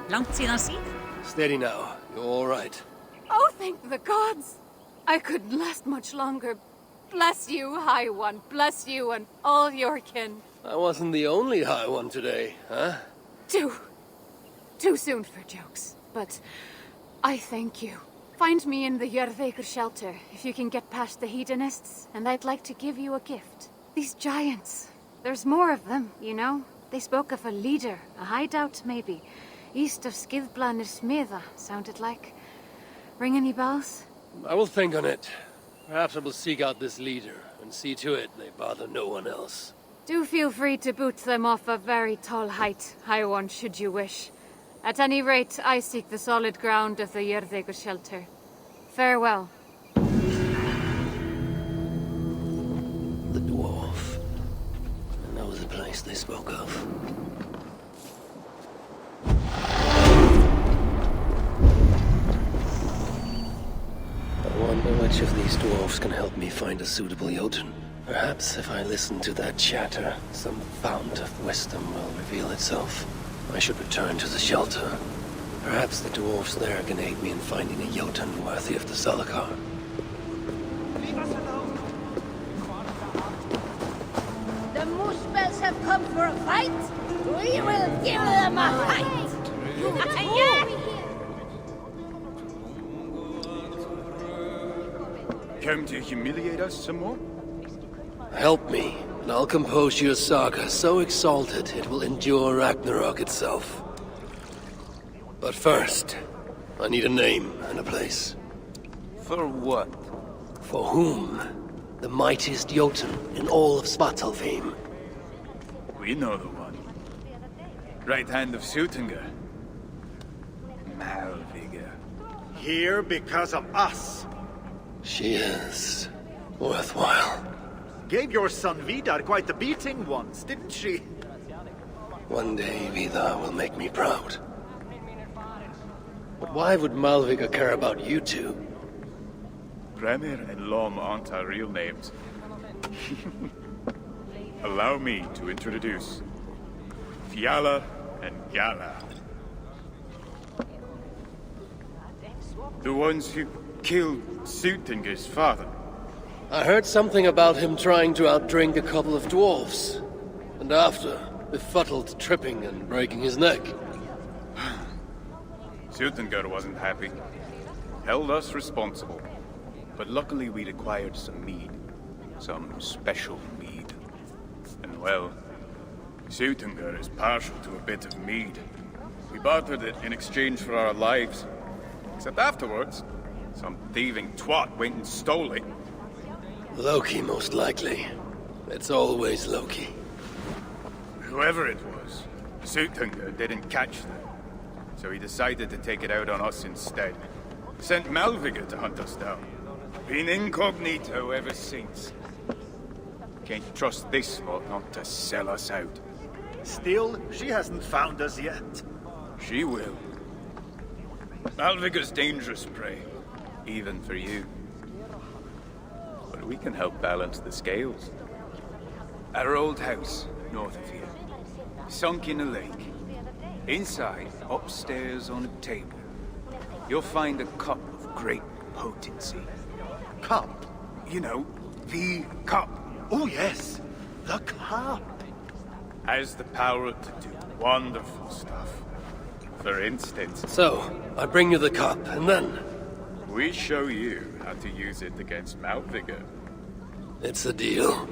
Langt siden sist. Steady now. You're all right. Oh, thank the gods! I couldn't last much longer. Bless you, High One. Bless you and all your kin. I wasn't the only high one today, huh? Too soon for jokes, but I thank you. Find me in the Jörðveikur shelter if you can get past the hedonists, and I'd like to give you a gift. These giants. There's more of them, you know. They spoke of a leader, a hideout maybe. East of Skidblanir Smiða, sounded like. Ring any bells? I will think on it. Perhaps I will seek out this leader and see to it they bother no one else. Do feel free to boot them off a very tall height, High One, should you wish. At any rate, I seek the solid ground of the Jörðveikur shelter. Farewell. The dwarf. And that was the place they spoke of. I wonder which of these dwarfs can help me find a suitable Jotun. Perhaps if I listen to that chatter, some fount of wisdom will reveal itself. I should return to the shelter. Perhaps the dwarfs there can aid me in finding a Jotun worthy of the Salakar. Leave us alone! The Muspels have come for a fight. We will give them a fight. Come to humiliate us some more? Help me, and I'll compose your saga so exalted it will endure Ragnarok itself. But first, I need a name and a place. For what? For whom? The mightiest Jotun in all of Svartalfheim. We know the one. Right hand of Suttungr. Malviga. Here because of us. She is worthwhile. Gave your son Vidar quite the beating once, didn't she? One day Vidar will make me proud. But why would Malviga care about you two? Premier and Lom aren't our real names. Allow me to introduce Fiala and Gala. The ones who killed Suttungr's father. I heard something about him trying to outdrink a couple of dwarfs. And after, befuddled tripping and breaking his neck. Suttungr wasn't happy. Held us responsible. But luckily we'd acquired some mead. Some special mead. And well, Suttungr is partial to a bit of mead. We bartered it in exchange for our lives. Except afterwards, some thieving twat went and stole it. Loki, most likely. It's always Loki. Whoever it was, Suttungr didn't catch them. So he decided to take it out on us instead. Sent Malviga to hunt us down. Been incognito ever since. Can't trust this lot not to sell us out. Still, she hasn't found us yet. She will. Malviga's dangerous prey, even for you. But we can help balance the scales. Our old house, north of here, sunk in a lake. Inside, upstairs on a table, you'll find a cup of great potency. Cup? You know, the cup. Oh yes, the cup. Has the power to do wonderful stuff. For instance, So, I bring you the cup, and then... we show you how to use it against Malviga. It's a deal.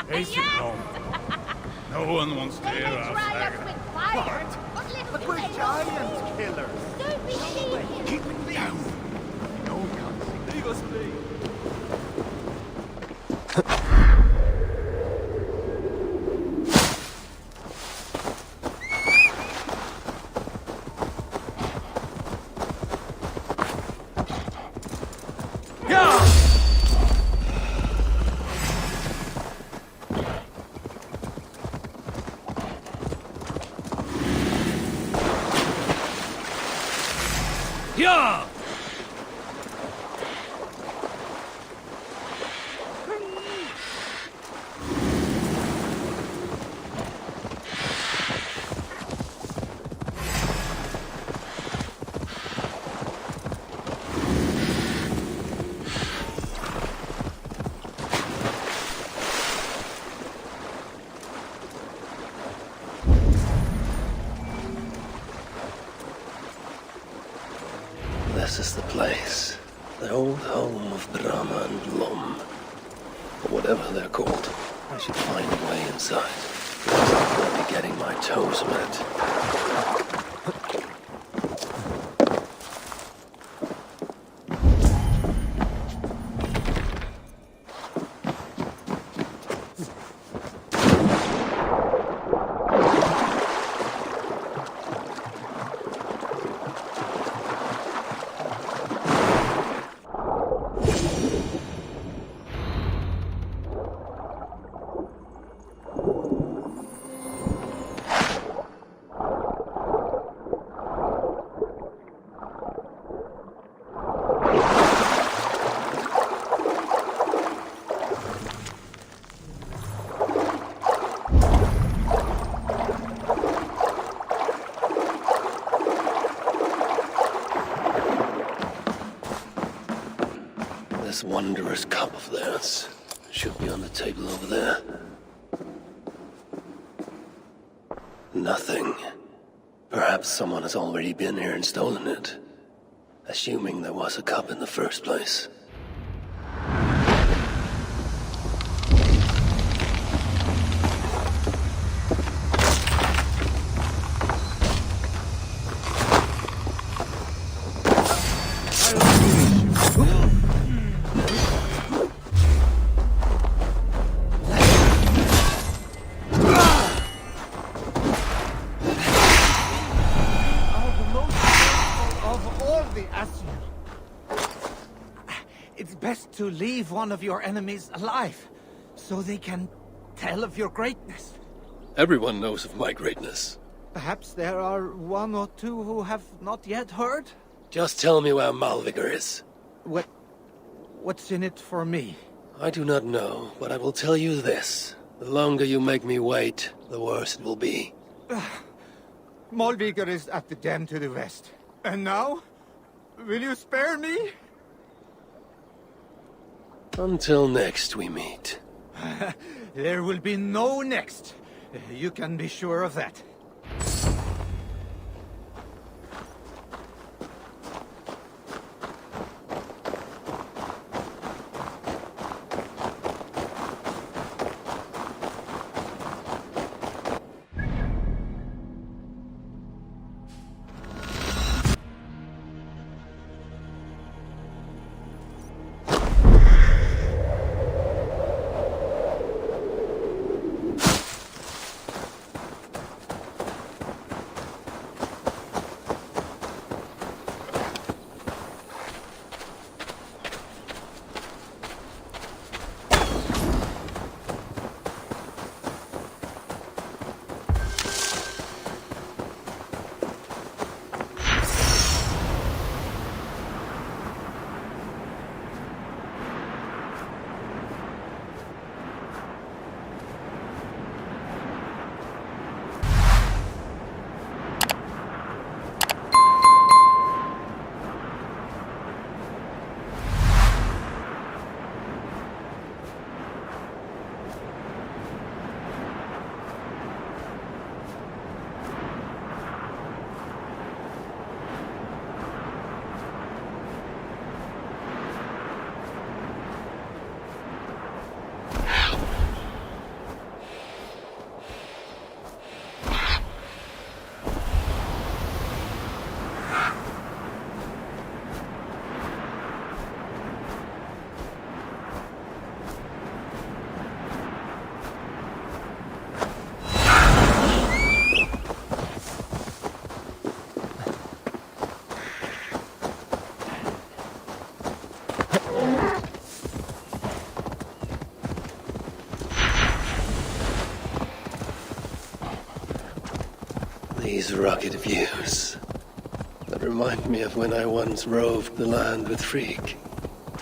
Face it, Gnome. No one wants to hear us. But we're giant killers. Don't be cheeky. Keep it down. No one can see. Leave us be. Yeah! whatever they're called. I should find a way inside. I'll be getting my toes wet. This wondrous cup of theirs should be on the table over there. Nothing. Perhaps someone has already been here and stolen it. Assuming there was a cup in the first place. It's best to leave one of your enemies alive, so they can tell of your greatness. Everyone knows of my greatness. Perhaps there are one or two who have not yet heard? Just tell me where Malvigor is. What's in it for me? I do not know, but I will tell you this. The longer you make me wait, the worse it will be. Malvigor is at the den to the west. And now? Will you spare me? Until next we meet. There will be no next. You can be sure of that. These rugged views that remind me of when I once roved the land with Frigg.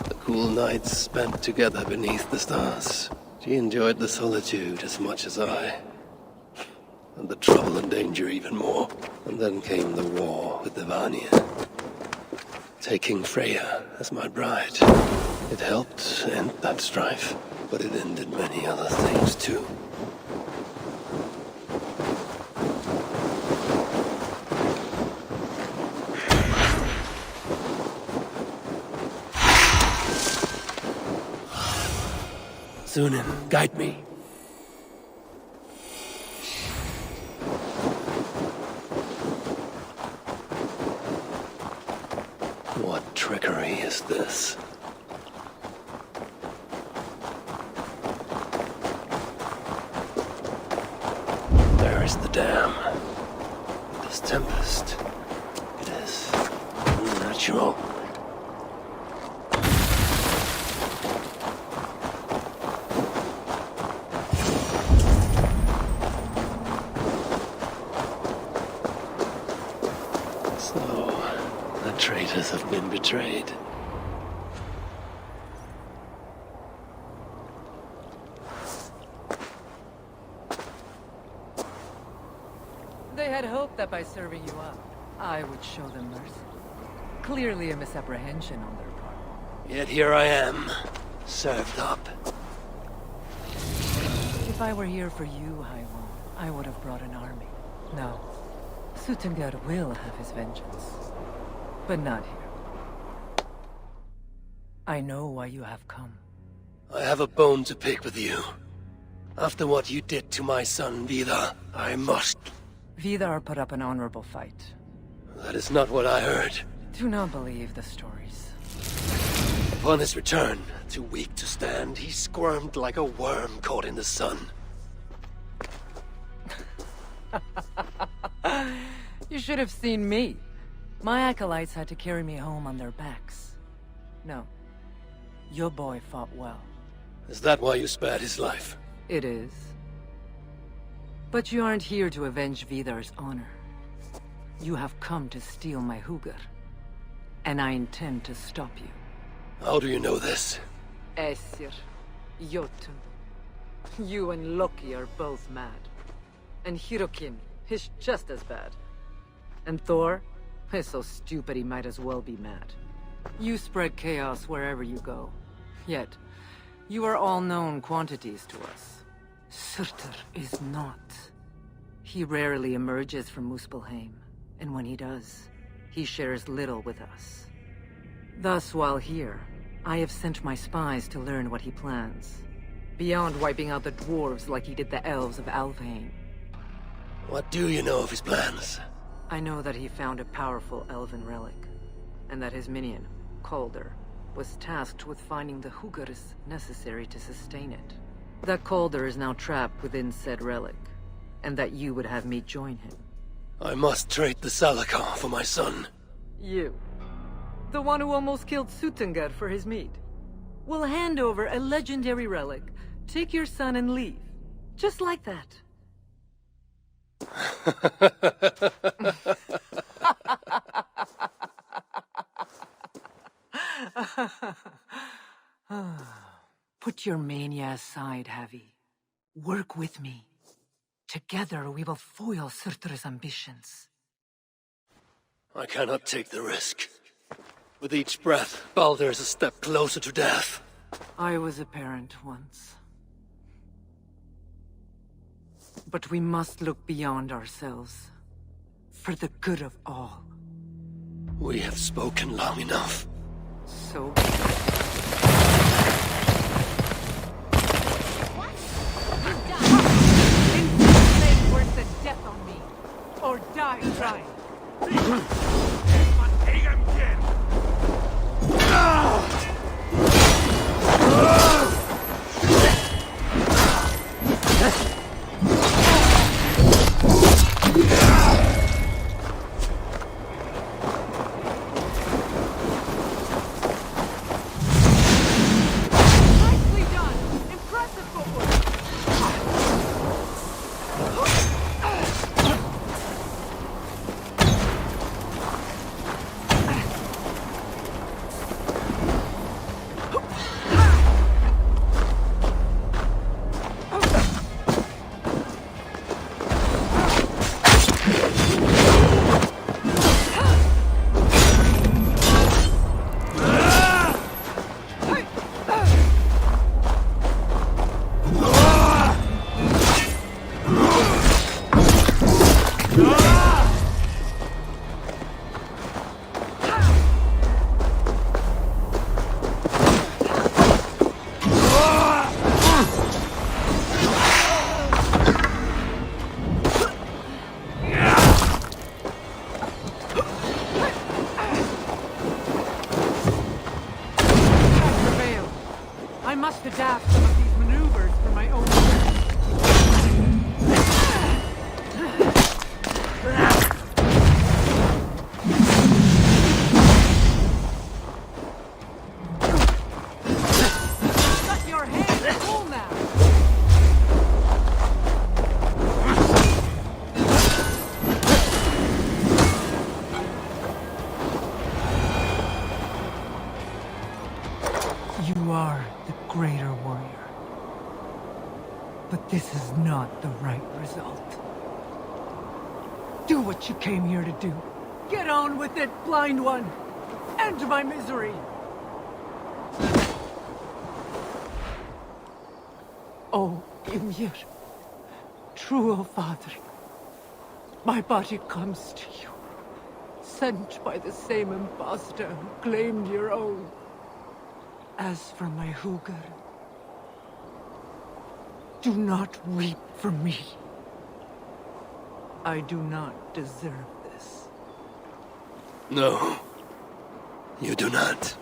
The cool nights spent together beneath the stars. She enjoyed the solitude as much as I. And the trouble and danger even more. And then came the war with the Vanya. Taking Freya as my bride. It helped end that strife, but it ended many other things too. Sunan, guide me. What trickery is this? There is the dam. This tempest. It is unnatural. The traitors have been betrayed. They had hoped that by serving you up, I would show them mercy. Clearly a misapprehension on their part. Yet here I am, served up. If I were here for you, Haiwan, I would have brought an army. No. Suttungr will have his vengeance. But not here. I know why you have come. I have a bone to pick with you. After what you did to my son, Vidar, I must... Vidar put up an honorable fight. That is not what I heard. Do not believe the stories. Upon his return, too weak to stand, he squirmed like a worm caught in the sun. You should have seen me. My acolytes had to carry me home on their backs. No. Your boy fought well. Is that why you spared his life? It is. But you aren't here to avenge Vidar's honor. You have come to steal my Hugr. And I intend to stop you. How do you know this? Aesir, Jotun. You and Loki are both mad. And Hirokin is just as bad. And Thor is so stupid he might as well be mad. You spread chaos wherever you go. Yet, you are all known quantities to us. Surtur is not. He rarely emerges from Muspelheim, and when he does, he shares little with us. Thus, while here, I have sent my spies to learn what he plans. Beyond wiping out the dwarves like he did the elves of Alfheim. What do you know of his plans? I know that he found a powerful elven relic, and that his minion, Calder, was tasked with finding the Hugrs necessary to sustain it. That Calder is now trapped within said relic, and that you would have me join him. I must trade the Salakar for my son. You, the one who almost killed Suttungr for his meat, will hand over a legendary relic, take your son and leave. Just like that. Put your mania aside, Havi. Work with me. Together we will foil Surtur's ambitions. I cannot take the risk. With each breath, Baldur is a step closer to death. I was a parent once. But we must look beyond ourselves. For the good of all. We have spoken long enough. So... Inflict worse than death on me. Or die trying. But this is not the right result. Do what you came here to do. Get on with it, blind one! End my misery! Oh, Ymir. True, O Father. My body comes to you. Sent by the same impostor who claimed your own. As for my Hugr, do not weep for me. I do not deserve this. No, you do not.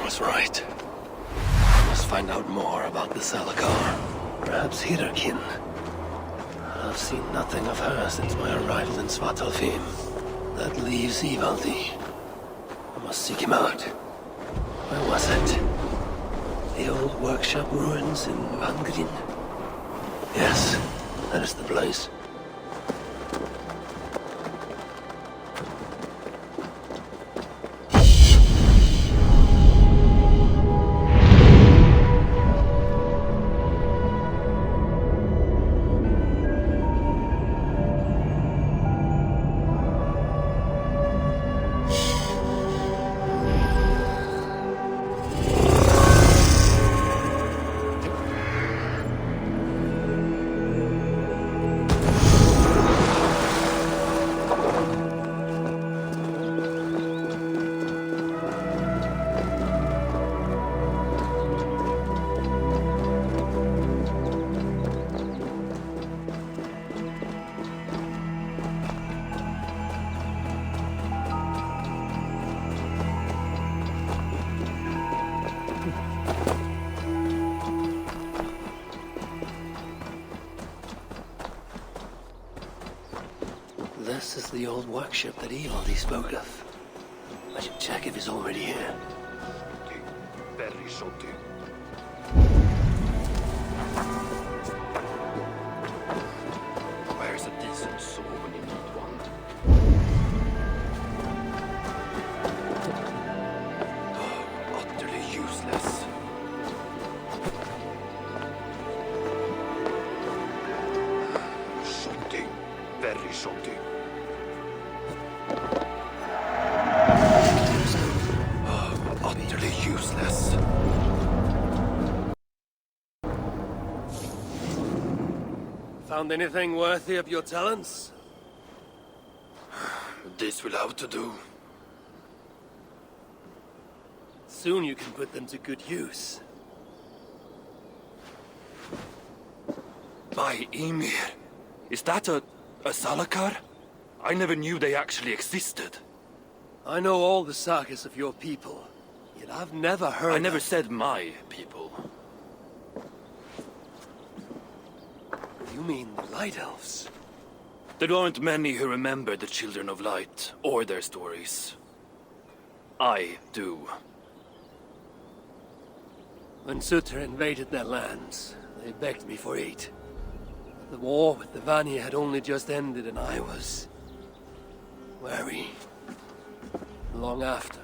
Was right. I must find out more about the Salakar. Perhaps Hirakin. I've seen nothing of her since my arrival in Svartalfheim. That leaves Ivaldi. I must seek him out. Where was it? The old workshop ruins in Vangrin? Yes, that is the place. This is the old workshop that Ivaldi spoke of. I should check if he's already here. Very salty. Where's a decent saw when you need one? Oh, utterly useless. Salty. Very salty. Useless. Found anything worthy of your talents? This will have to do. Soon you can put them to good use. By Ymir, is that a Salakar? I never knew they actually existed. I know all the sagas of your people. Yet I've never heard I never said my people. You mean the Light Elves? There aren't many who remember the Children of Light, or their stories. I do. When Sutter invaded their lands, they begged me for aid. The war with the Vanir had only just ended and I was wary. Long after,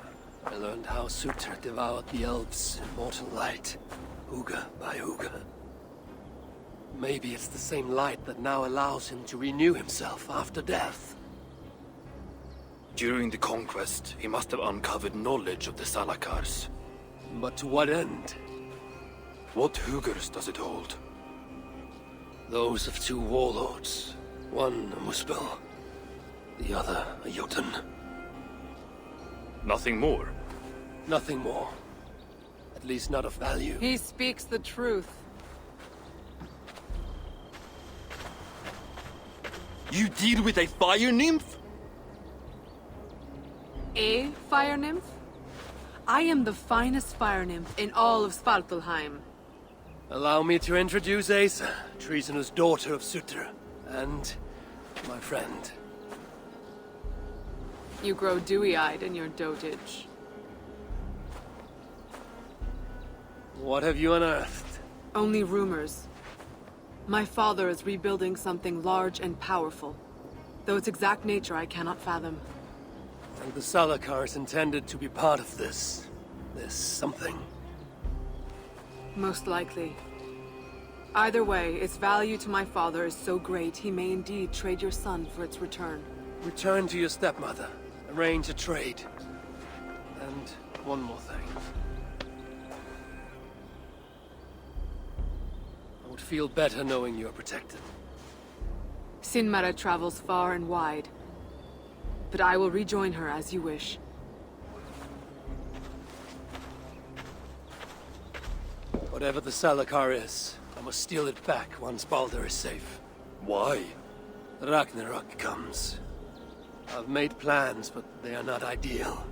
I learned how Sutter devoured the elves' immortal light, Uga by Uga. Maybe it's the same light that now allows him to renew himself after death. During the conquest, he must have uncovered knowledge of the Salakars. But to what end? What Hugrs does it hold? Those of two warlords. One a Muspel, the other a Jotun. Nothing more? Nothing more. At least not of value. He speaks the truth. You deal with a fire nymph? A fire nymph? I am the finest fire nymph in all of Svartalfheim. Allow me to introduce Asa, treasonous daughter of Sutter, and my friend. You grow dewy-eyed in your dotage. What have you unearthed? Only rumors. My father is rebuilding something large and powerful, though its exact nature I cannot fathom. And the Salakar is intended to be part of this something. Most likely. Either way, its value to my father is so great he may indeed trade your son for its return. Return to your stepmother. Arrange a trade. And one more thing. I would feel better knowing you're protected. Sinmara travels far and wide, but I will rejoin her as you wish. Whatever the Salakar is, I must steal it back once Baldur is safe. Why? Ragnarok comes. I've made plans, but they are not ideal.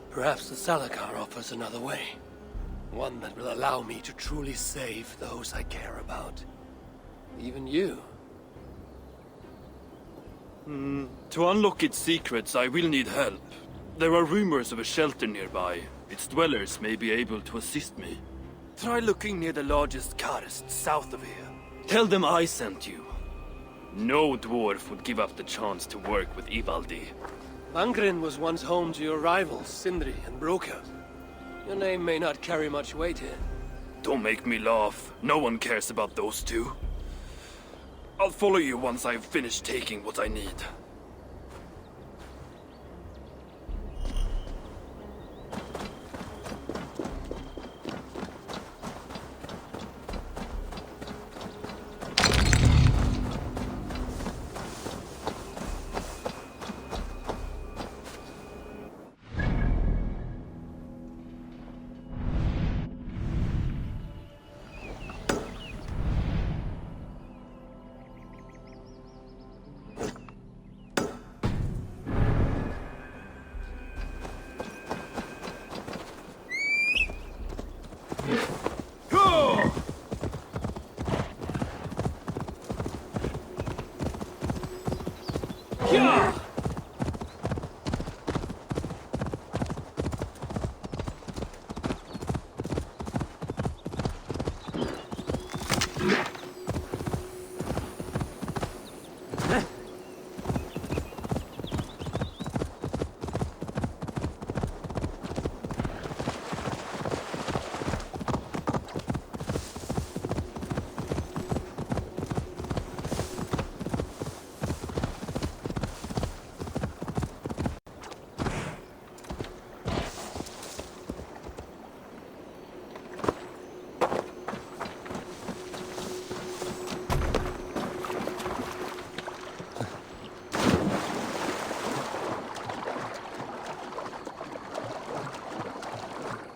Perhaps the Salakar offers another way. One that will allow me to truly save those I care about. Even you. To unlock its secrets, I will need help. There are rumors of a shelter nearby. Its dwellers may be able to assist me. Try looking near the largest karst south of here. Tell them I sent you. No dwarf would give up the chance to work with Ivaldi. Langren was once home to your rivals, Sindri and Broka. Your name may not carry much weight here. Don't make me laugh. No one cares about those two. I'll follow you once I've finished taking what I need.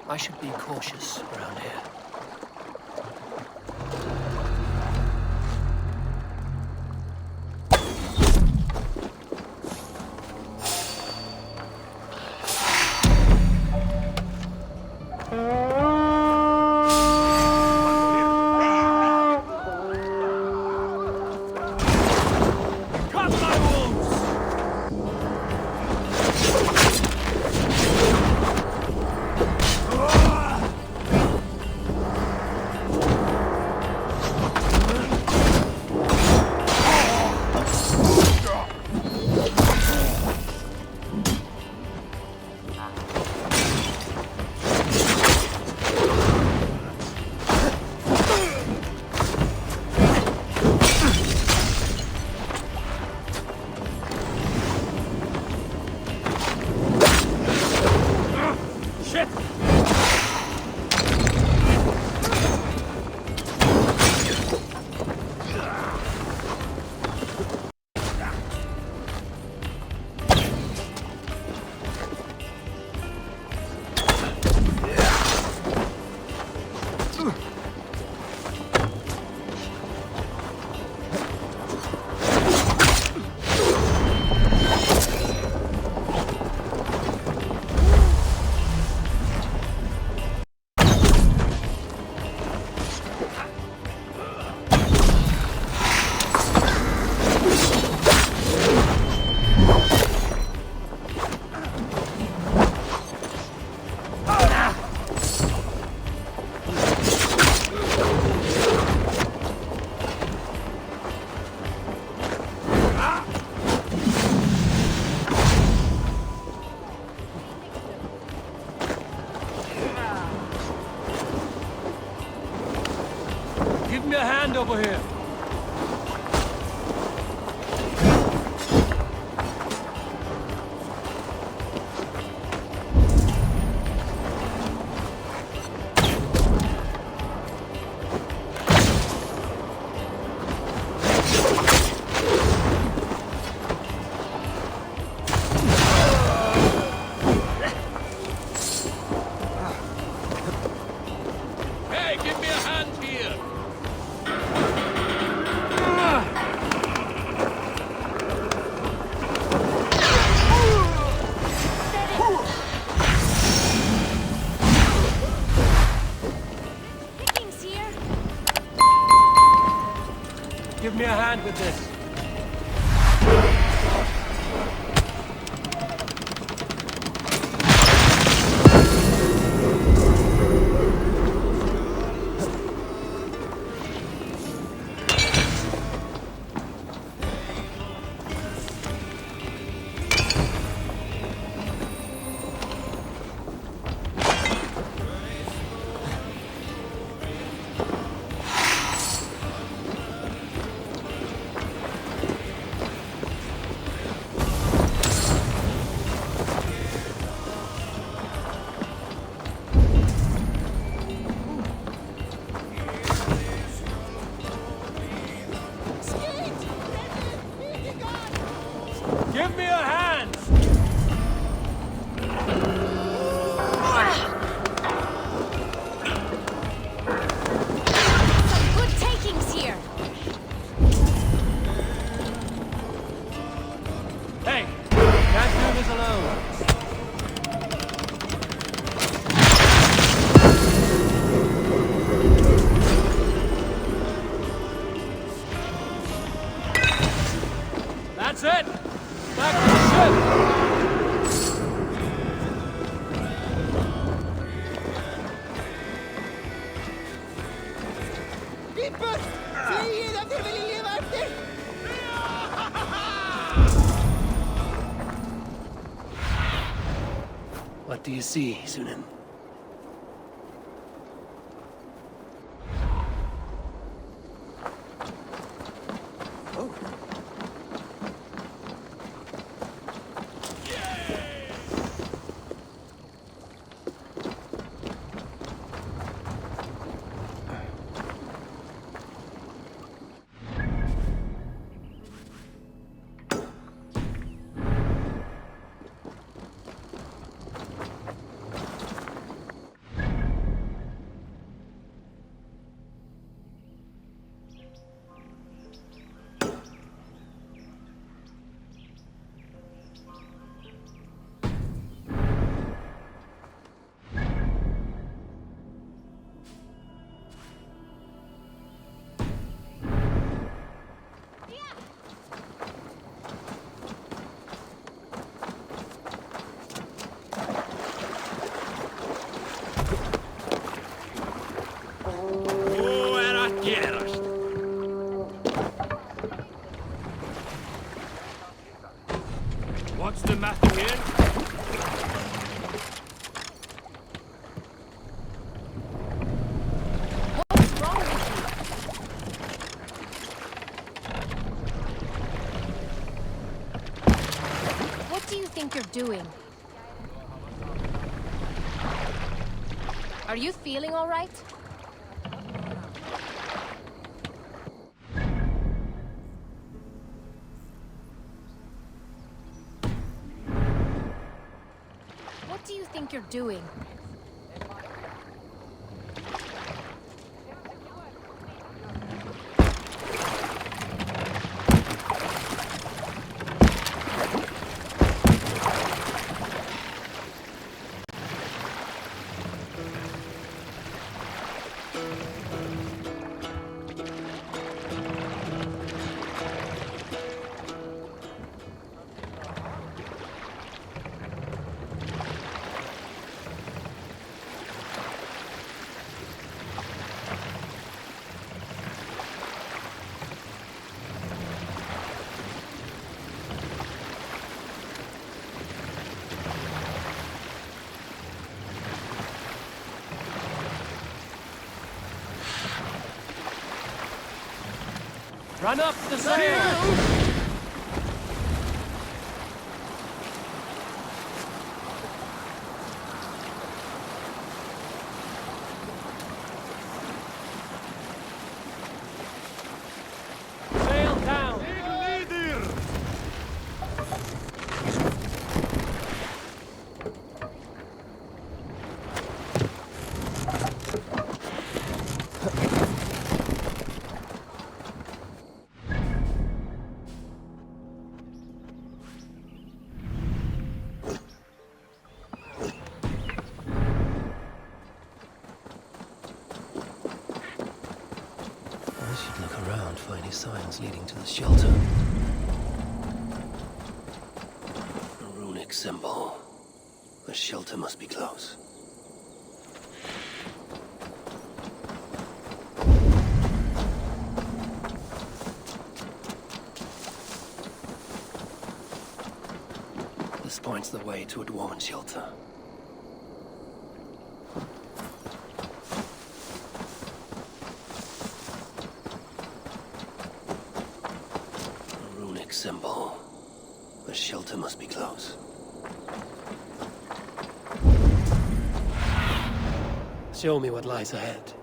I should be cautious around here. over here. Hey, give me a hand here! Vikings here. Give me a hand with this. Give me a hand! Some good takings here. Hey, can't do this alone. That's it! Back to the ship! What do you see, Sunan? What's the matter here? What's wrong with you? What do you think you're doing? Are you feeling all right? What do you think you're doing? Run up the stairs! Sail down! I should look around for any signs leading to the shelter. A runic symbol. The shelter must be close. This points the way to a dwarven shelter. Symbol. The shelter must be close. Show me what lies ahead.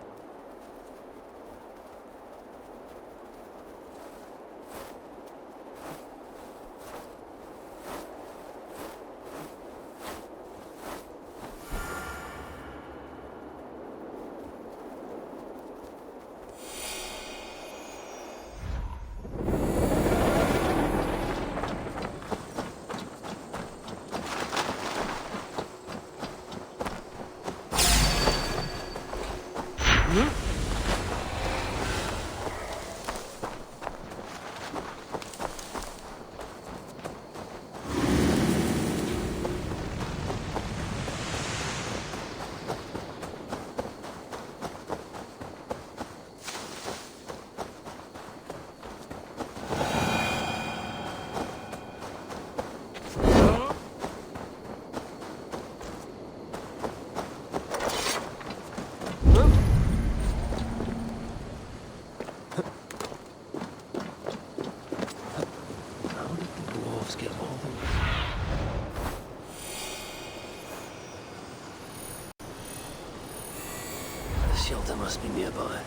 The shelter must be nearby.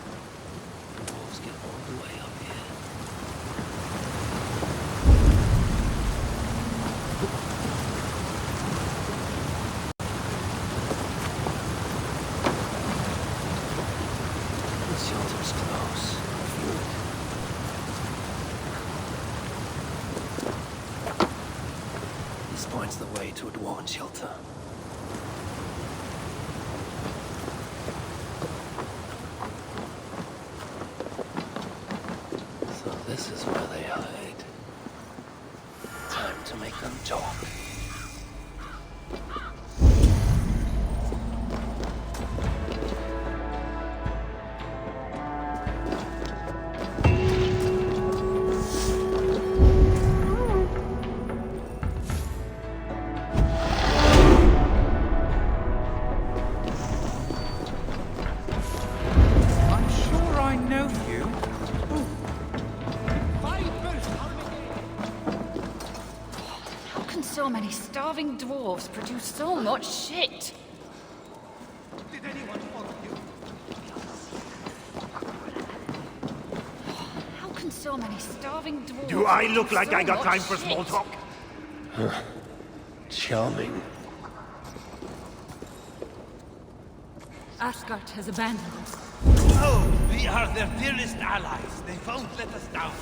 The wolves get all the way up here. The shelter's close. This points the way to a dwarven shelter. This is where they hide. Time to make them talk. I'm sure I know you. So many starving dwarves produce so much shit. Did anyone follow you? How can so many starving dwarves... Do I look like produce I got so time much for small shit? talk? Charming. Asgard has abandoned us. Oh, we are their dearest allies. They won't let us down.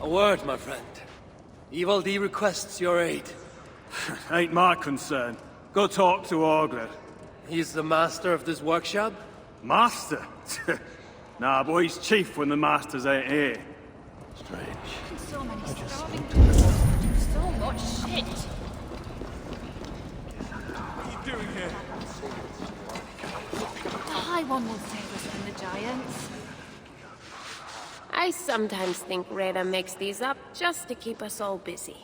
A word, my friend. Evil D requests your aid. Ain't my concern. Go talk to Orgler. He's the master of this workshop? Master? Nah, but he's chief when the masters ain't here. Strange. So many starving dwarves produce so much shit. What are you doing here? The High One will save us from the giants. I sometimes think Reda makes these up just to keep us all busy.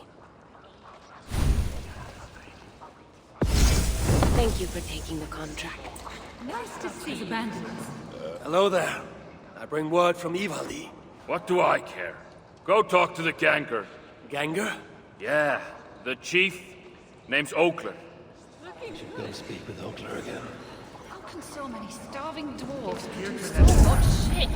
Thank you for taking the contract. Nice to see you. Hello there. I bring word from Ivaldi. What do I care? Go talk to the Ganger. Ganger? Yeah, the chief. Name's Oakler. Should go speak with Oakler again. How can so many starving dwarves produce so much shit?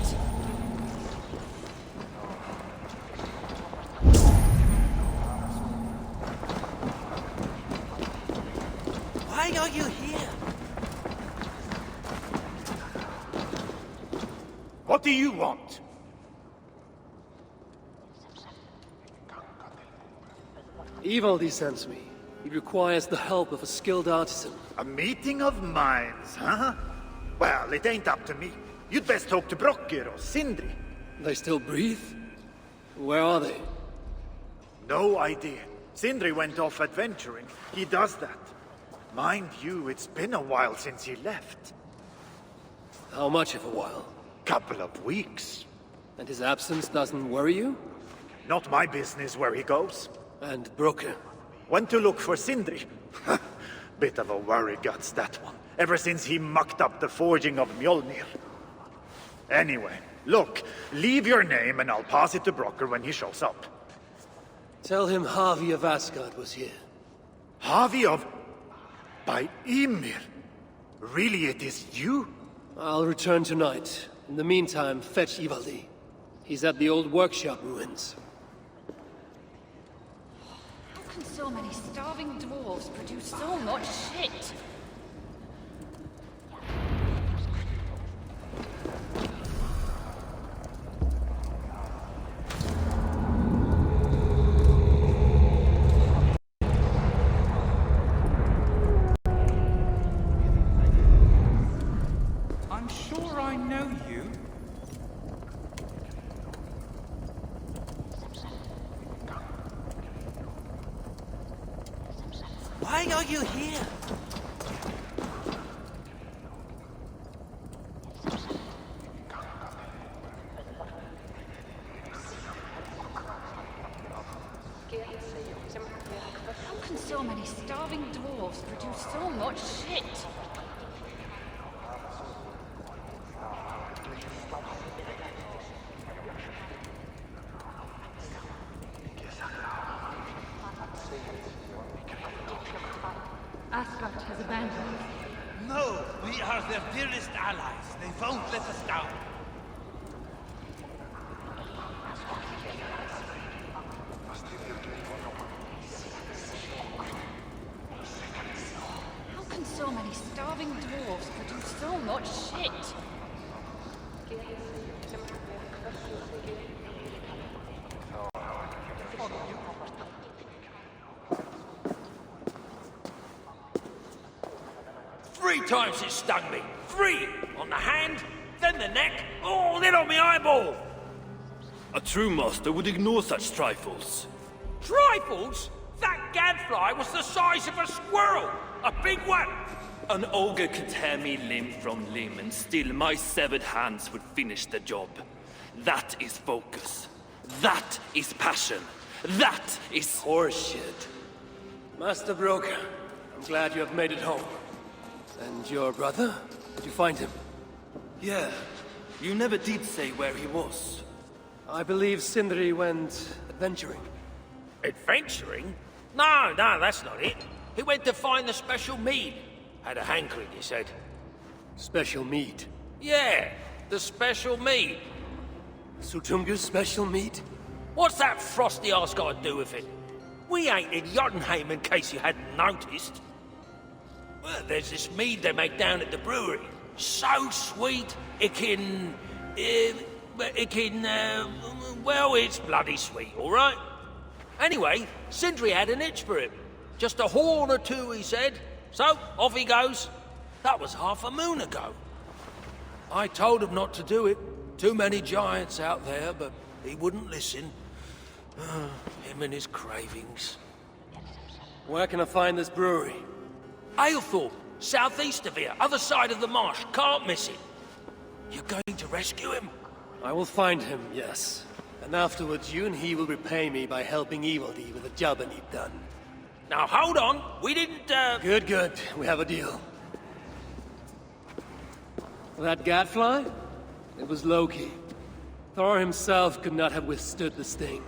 Why are you here? What do you want? Ivaldi sends me. He requires the help of a skilled artisan. A meeting of minds, huh? Well, it ain't up to me. You'd best talk to Brokker or Sindri. They still breathe? Where are they? No idea. Sindri went off adventuring. He does that. Mind you, it's been a while since he left. How much of a while? Couple of weeks. And his absence doesn't worry you? Not my business where he goes. And Brokker? Went to look for Sindri. Bit of a worry guts, that one. Ever since he mucked up the forging of Mjolnir. Anyway, look, leave your name and I'll pass it to Brokker when he shows up. Tell him Harvey of Asgard was here. Harvey of... by Ymir? Really, it is you? I'll return tonight. In the meantime, fetch Ivaldi. He's at the old workshop ruins. How can so many starving dwarves produce so much shit? I'm sure I know you. Why are you here? How can so many starving dwarves produce so much shit? Asgard has abandoned us. No, we are their dearest allies. They won't let us down. How can so many starving dwarves produce so much shit? Three times it stung me. 3! On the hand, then the neck, oh, then on my eyeball! A true master would ignore such trifles. Trifles? That gadfly was the size of a squirrel! A big one! An ogre could tear me limb from limb, and still my severed hands would finish the job. That is focus. That is passion. That is horseshit. Master Brokker, I'm glad you have made it home. And your brother? Did you find him? Yeah. You never did say where he was. I believe Sindri went adventuring. Adventuring? No, that's not it. He went to find the special mead. Had a hankering, he said. Special mead? Yeah, the special mead. Sutunga's special mead? What's that frosty arse got to do with it? We ain't in Jotunheim, in case you hadn't noticed. Well, there's this mead they make down at the brewery. So sweet, well, it's bloody sweet, all right? Anyway, Sindri had an itch for it. Just a horn or two, he said. So, off he goes. That was half a moon ago. I told him not to do it. Too many giants out there, but he wouldn't listen. Him and his cravings. Where can I find this brewery? Aylthorpe, southeast of here, other side of the marsh. Can't miss it. You're going to rescue him? I will find him, yes. And afterwards, you and he will repay me by helping Ivaldi with the job I need done. Now, hold on. We didn't, Good. We have a deal. That gadfly? It was Loki. Thor himself could not have withstood the sting.